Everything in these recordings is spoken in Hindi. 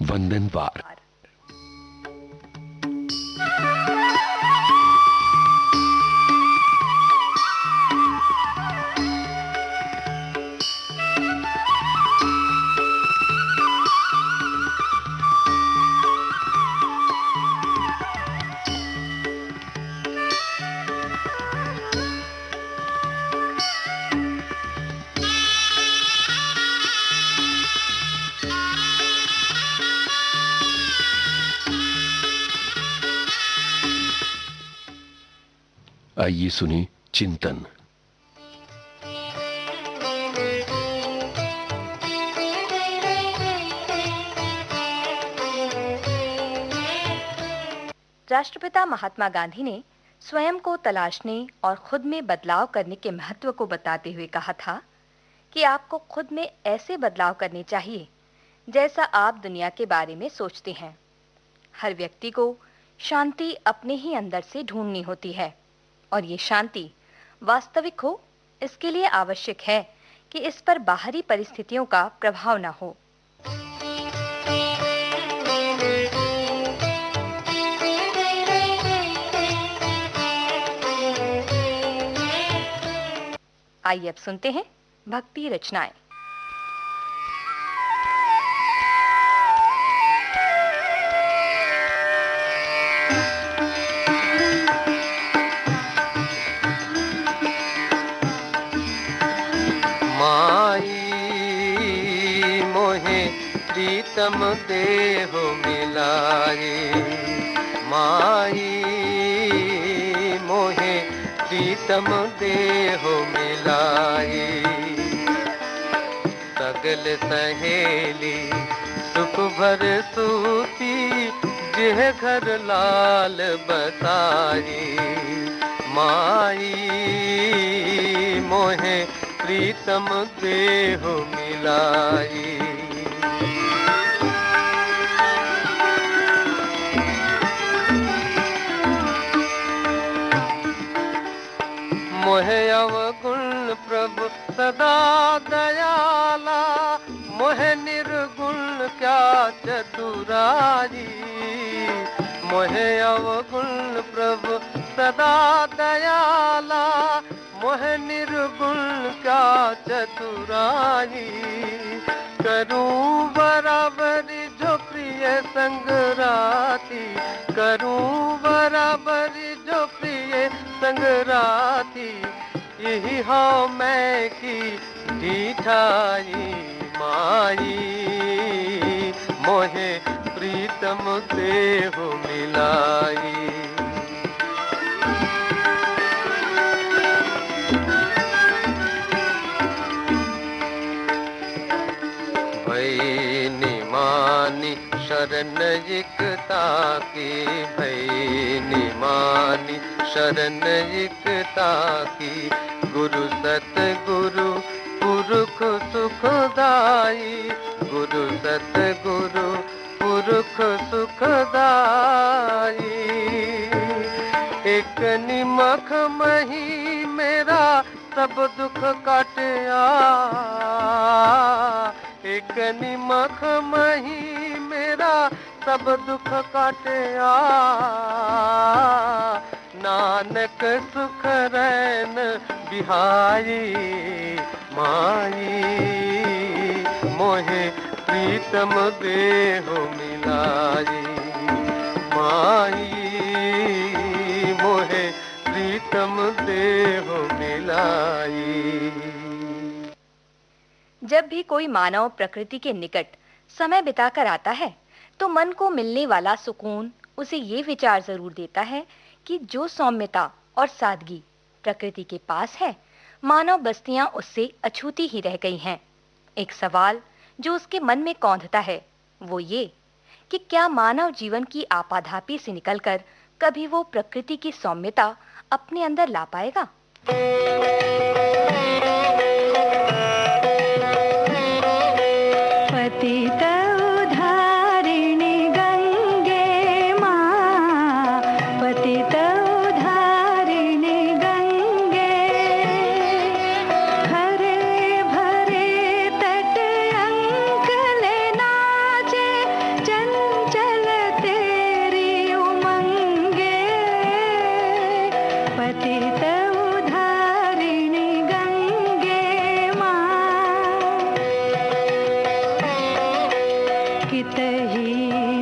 वंदनवार। आइए सुनिए चिंतन। राष्ट्रपिता महात्मा गांधी ने स्वयं को तलाशने और खुद में बदलाव करने के महत्व को बताते हुए कहा था कि आपको खुद में ऐसे बदलाव करने चाहिए जैसा आप दुनिया के बारे में सोचते हैं। हर व्यक्ति को शांति अपने ही अंदर से ढूंढनी होती है और ये शांति वास्तविक हो, इसके लिए आवश्यक है कि इस पर बाहरी परिस्थितियों का प्रभाव न हो। आइए अब सुनते हैं भक्ति रचनाएं। मोहे प्रीतम देहो मिलाए, माई मोहे प्रीतम देहो मिलाए। सगल सहेली सुख भर सूती, जिह घर लाल बसाई। माई मोहे प्रीतम देहो मिलाई। मोहे अवगुण प्रभु सदा दयाला, मोहे निर्गुण क्या चतुराई। मोहे अवगुण प्रभु सदा दयाला, मोहे निर्गुण क्या चतुराई। करूं बराबरी जो प्रिय संगराती, करूं बराबरी जो प्रिय संगराती। यही हाँ मैं की ढीठाई। माई मोहे प्रीतम देहो मिलाई। भई निमानी शरण एकता की, भई निमानी शरण एकता की। गुरु सतगुरु पुरुख सुखदाई, गुरु सतगुरु पुरुख सुखदाई। एक निमख मही मेरा सब दुख काटया, एक निमख मही मेरा सब दुख काटया। नानक सुख रैन बिहाई। माई मोहे प्रीतम देहो मिलाई। माई मोहे प्रीतम देहो मिलाई। जब भी कोई मानव प्रकृति के निकट समय बिताकर आता है तो मन को मिलने वाला सुकून उसे ये विचार जरूर देता है कि जो सौम्यता और सादगी प्रकृति के पास है, मानव बस्तियां उससे अछूती ही रह गई हैं। एक सवाल जो उसके मन में कौंधता है वो ये कि क्या मानव जीवन की आपाधापी से निकलकर कभी वो प्रकृति की सौम्यता अपने अंदर ला पाएगा? पतित उद्धारिणी गंगे मां, पतित उद्धारिणी गंगे। हरे भरे तट अंकल नाचे, कितही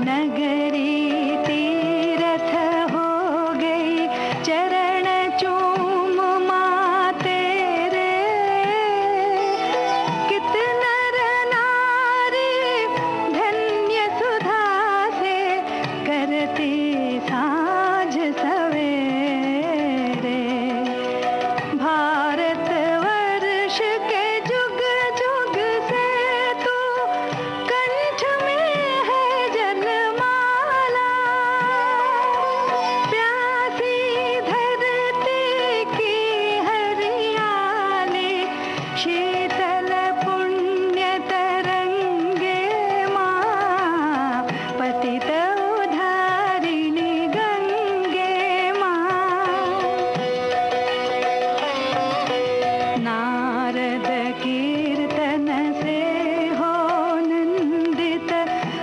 नगरी तीरथ हो गई, चरण चूम माँ तेरे। कित नर नारी धन्य सुधा से करती साँझ सवेरे। भारत वर्ष के जुग जुग से तू कंठ में है जलमाला। प्यासी धरती की हरियाली, शीतल पुण्य तरंगे माँ। पतित उद्धारिणी गंगे माँ। नारद कीर्तन से हो नंदित,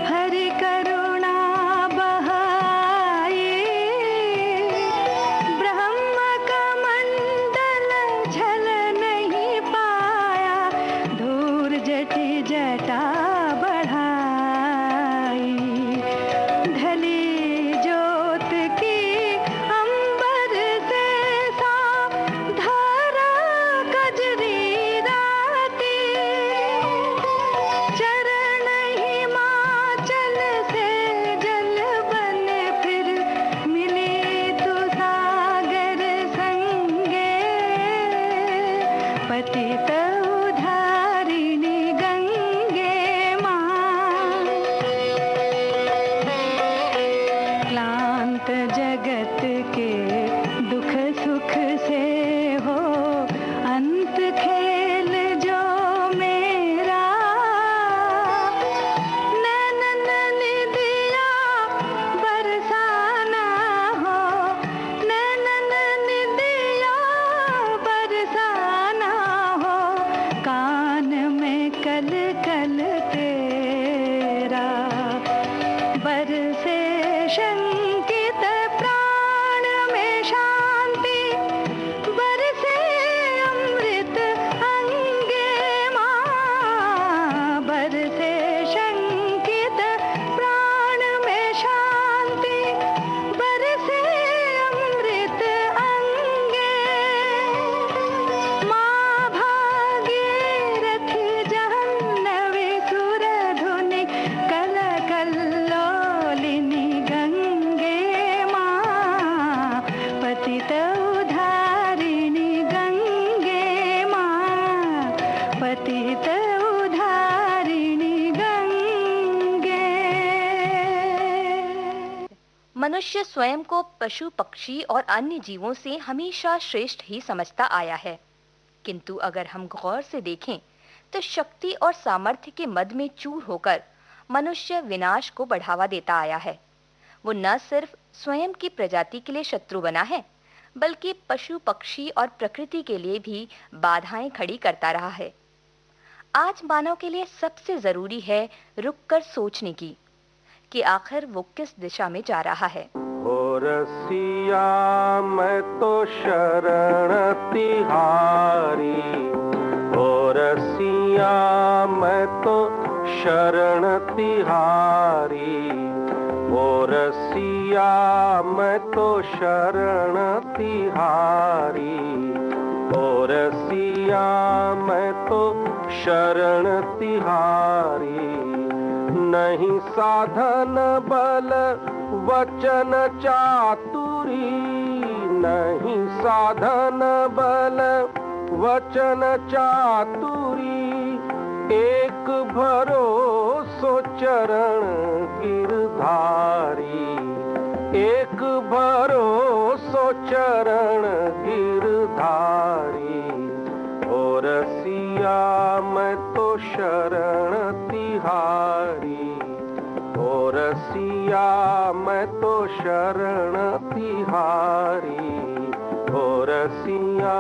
हरि करुणा बहाई। ब्रह्म कमंडल झल नहीं पाया, धूर जटि जटा बढ़ाई। ढली ज्योत की अंबर से सा धारा कजरी राती। चरण हिमाचल से जल बन फिर मिली तू सागर संगे। पतित उद्धारिणी गंगे माँ। क्लांत जगत के दुख सुख से हो अंत खेल जो मेरा। नैनन निदिया बरसाना हो, नैनन निदिया बरसाना हो। कान में कल कल तेरा, बरसे शंकित प्राण में शांति। बरसे अमृत अंगे माँ। बरसे शंकित प्राण में शांति। बरसे अमृत अंगे माँ। भागीरथी जाह्नवी सुरधुनि, कल कल्लोलिनी गंगे माँ। पतित उद्धारिणी गंगे माँ। पतित उद्धारिणी गंगे। मनुष्य स्वयं को पशु पक्षी और अन्य जीवों से हमेशा श्रेष्ठ ही समझता आया है, किंतु अगर हम गौर से देखें तो शक्ति और सामर्थ्य के मद में चूर होकर मनुष्य विनाश को बढ़ावा देता आया है। वो न सिर्फ स्वयं की प्रजाति के लिए शत्रु बना है, बल्कि पशु पक्षी और प्रकृति के लिए भी बाधाएं खड़ी करता रहा है। आज मानव के लिए सबसे जरूरी है रुककर सोचने की कि आखिर वो किस दिशा में जा रहा है। ओ रसिया मैं तो शरण तिहारी। ओ रसिया मैं तो शरण तिहारी। ओ रसिया मैं तो शरण तिहारी। ओ रसिया मैं तो शरण तिहारी। नहीं साधन बल वचन चातुरी। नहीं साधन बल वचन चातुरी। एक भरोसो चरण गिरधारी। एक भरोसो चरण गिरधारी। ओ रसिया मैं तो शरण तिहारी। ओ रसिया मैं तो शरण तिहारी। ओ रसिया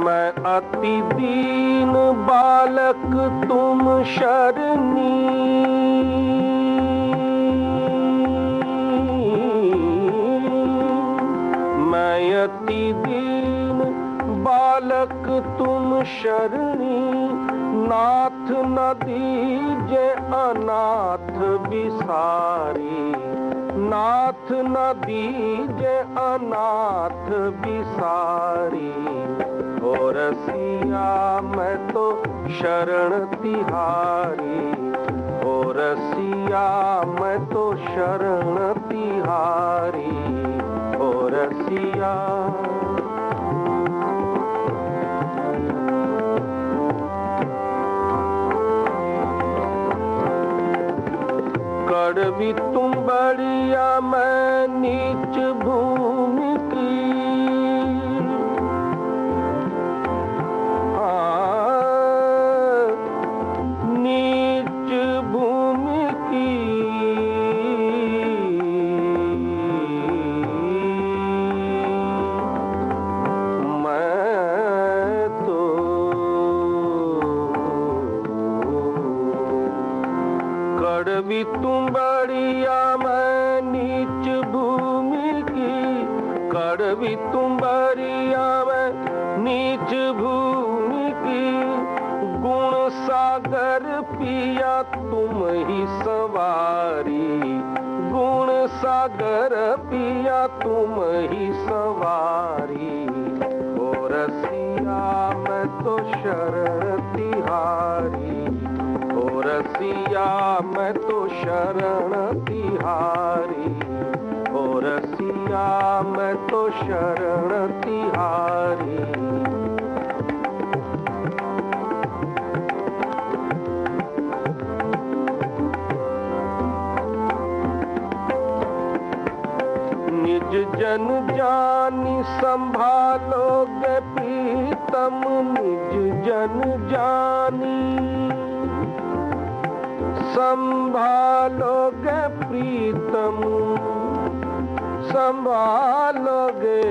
मैं अति दीन बालक तुम शरणी। मैं अति दीन बालक तुम शरणी, नाथ न दीजे अनाथ बिसारी, नाथ न दीजे अनाथ बिसारी। ओ रसिया मैं तो शरण तिहारी, ओ रसिया मैं तो शरण तिहारी, ओ रसिया। कड़वी तुम बढ़िया मैं नीच भूमि की, नीच भूमि की। मैं तो कड़वी तुम बढ़िया मैं नीच भूमि की, कड़वी तुम बढ़िया मैं नीच भूमि की। गुण सागर पिया तुम ही सवारी, गुण सागर पिया तुम ही सवारी। ओ रसिया मैं तो शरण तिहारी, ओ रसिया मैं तो शरण तिहारी, ओ रसिया मैं तो शरण तिहारी। निज जन जानी संभालोगे प्रीतम, निज जन जानी संभालोगे प्रीतम, संभालोगे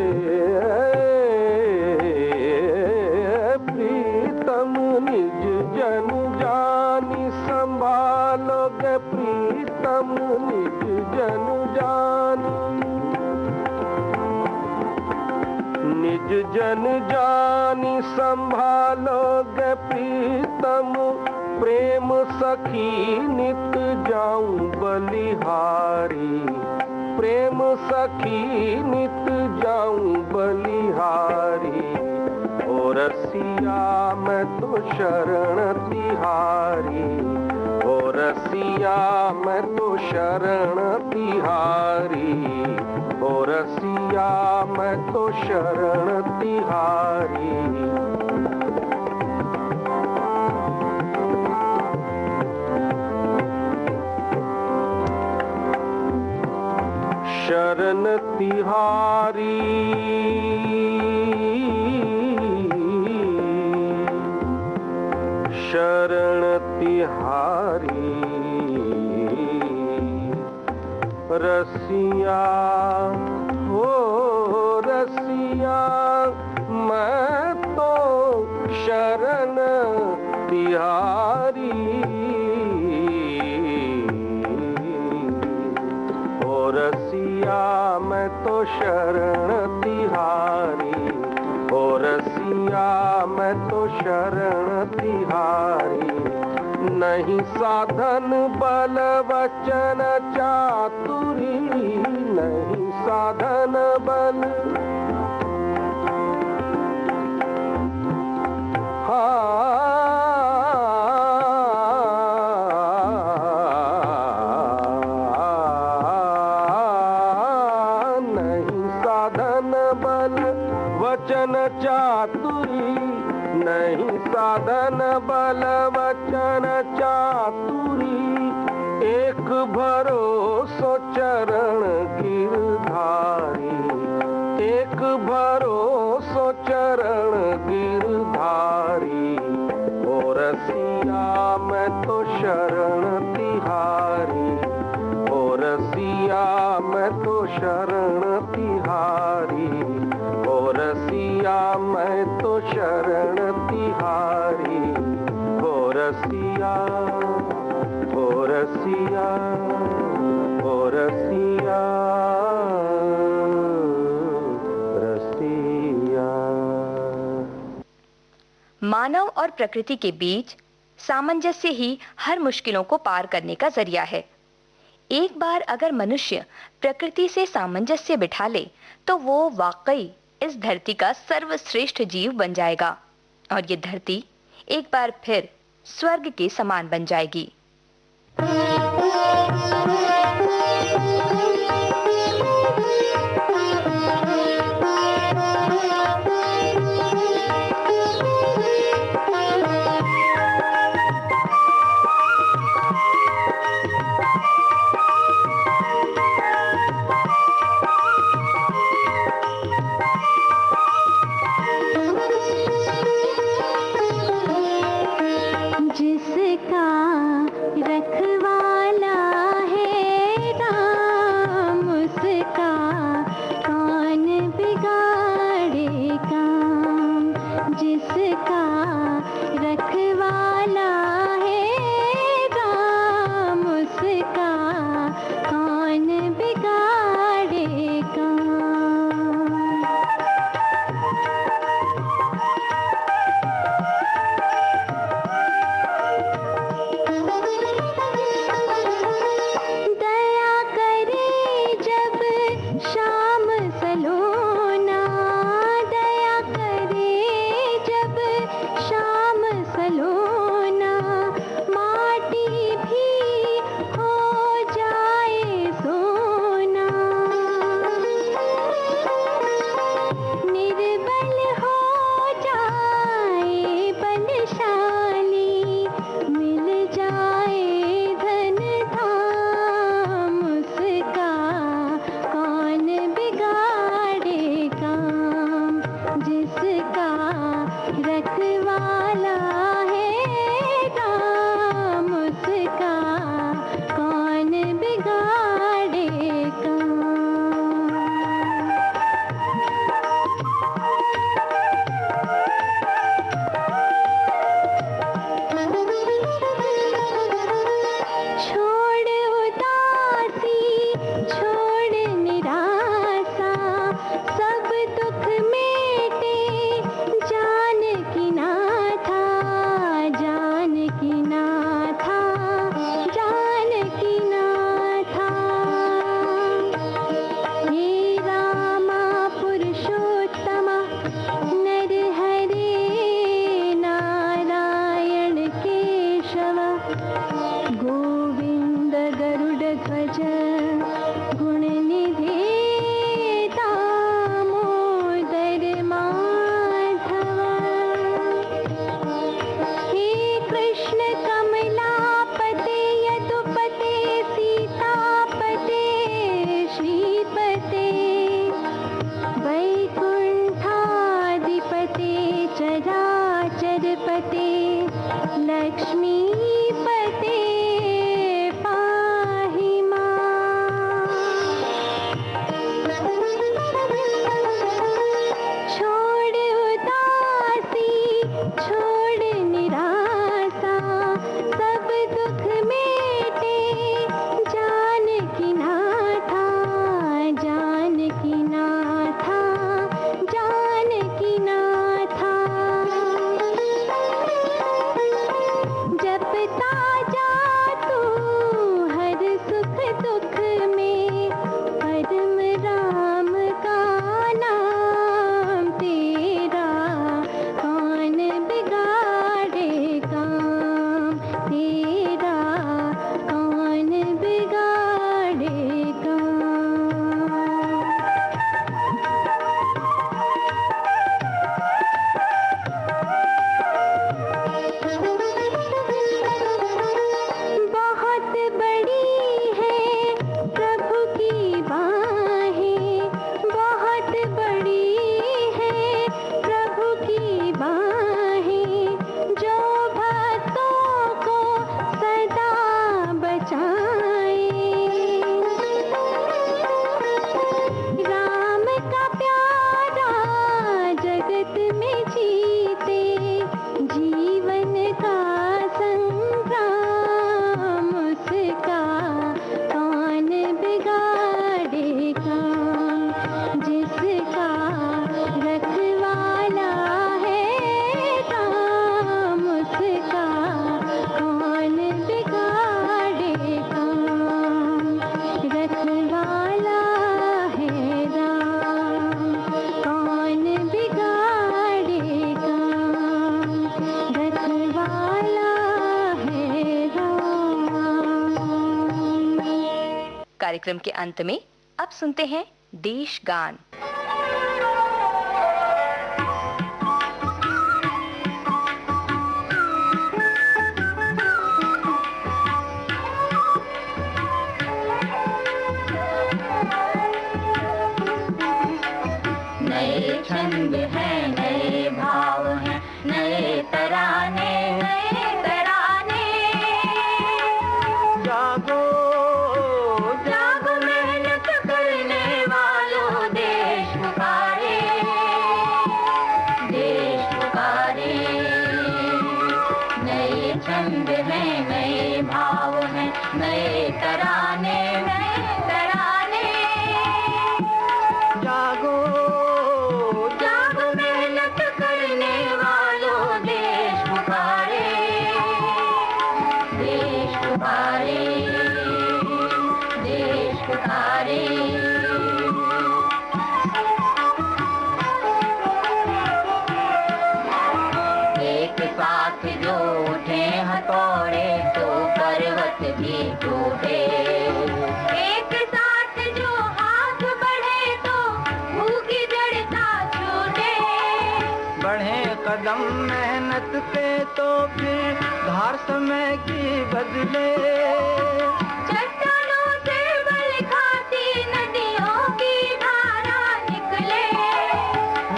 प्रीतम। निज जन जानी संभालोगे प्रीतम, निज जन जानी, निज जन जानी संभालोगे प्रीतम। प्रेम सखी नित जाऊं बलिहारी, प्रेम सखी नित जाऊं बलिहारी। ओ रसिया मैं तो शरण तिहारी, ओ रसिया मैं तो शरण तिहारी, ओ रसिया मैं तो शरण तिहारी। शरण तिहारी, शरण तिहारी। रसिया हो रसिया मैं तो शरण तिहारी, ओ रसिया मैं तो शरण तिहारी, ओ रसिया मैं तो शरण तिहारी। नहीं साधन बल वचन चातुरी, नहीं साधन बल नहीं साधन बल वचन चातुरी, नहीं साधन बल वचन चातुरी। एक भरोसो चरण गिरधारी, एक भरोसो चरण गिरधारी। ओ रसिया मैं तो शरण तिहारी, ओ रसिया मैं तो शरण तिहारी, ओ रसिया मैं तो शरण तिहारी। ओ रसिया, ओ रसिया, ओ रसिया, रसिया। मानव और प्रकृति के बीच सामंजस्य ही हर मुश्किलों को पार करने का जरिया है। एक बार अगर मनुष्य प्रकृति से सामंजस्य बिठा ले तो वो वाकई इस धरती का सर्वश्रेष्ठ जीव बन जाएगा और ये धरती एक बार फिर स्वर्ग के समान बन जाएगी। जिसका रखवाला है राम, कार्यक्रम के अंत में अब सुनते हैं देश गान। नए छंद हैं, नए भाव हैं, नए तराने, नए तराने। जागो जागो मेहनत करने वालों, देश पुकारे, देश पुकारे। नए छंद हैं, नए भाव हैं, नए तराने, नए तराने। जागो जागो मेहनत करने वालों, देश पुकारे, देश पुकारे, देश पुकारे। एक साथ जो उठे हथौड़े तो पर्वत भी टूटे। एक साथ जो हाथ बढ़े तो भूखी जड़ता छूटे। बढ़े कदम मेहनत के तो फिर धार समय की बदले। चट्टानों से बल खाती नदियों की धारा निकले।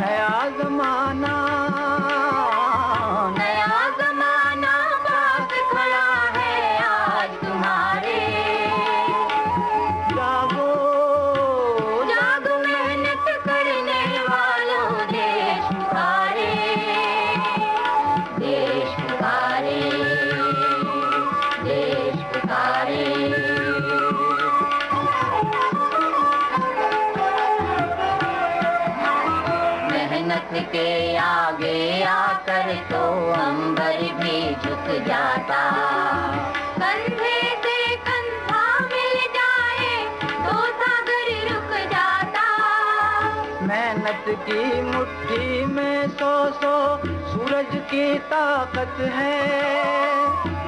नया जमाना नया जमाना पास खड़ा है आज तुम्हारे। जागो जागो मेहनत करने वालों, देश पुकारे, देश पुकारे, देश पुकारे। मेहनत के आगे आकर तो अंबर भी झुक जाता। कंधे से कंधा मिल जाए तो सागर रुक जाता। मेहनत की मुट्ठी में सौ सौ सूरज की ताकत है।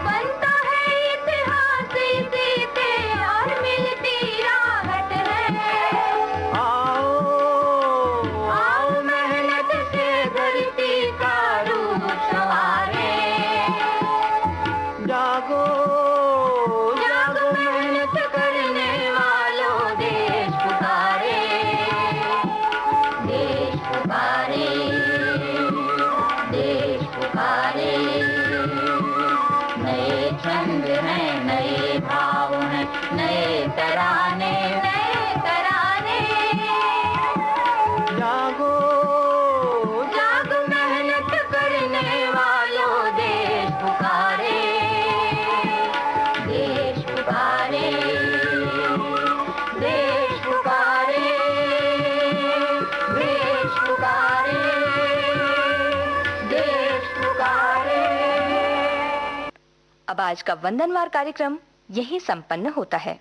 बनता है इतिहास इसी से और मिलती राहत है। आओ आओ मेहनत से धरती का रूप संवारे। जागो जागो मेहनत करने वालों, देश पुकारे, देश पुकारे, देश पुकारे। नए छंद हैं, नए भाव हैं, नए तराने, नए तराने। जागो जागो मेहनत करने वालों, देश पुकारे, देश पुकारे, देश पुकारे, देश पुकारे, देश पुकारे। अब आज का वंदनवार कार्यक्रम यहीं संपन्न होता है।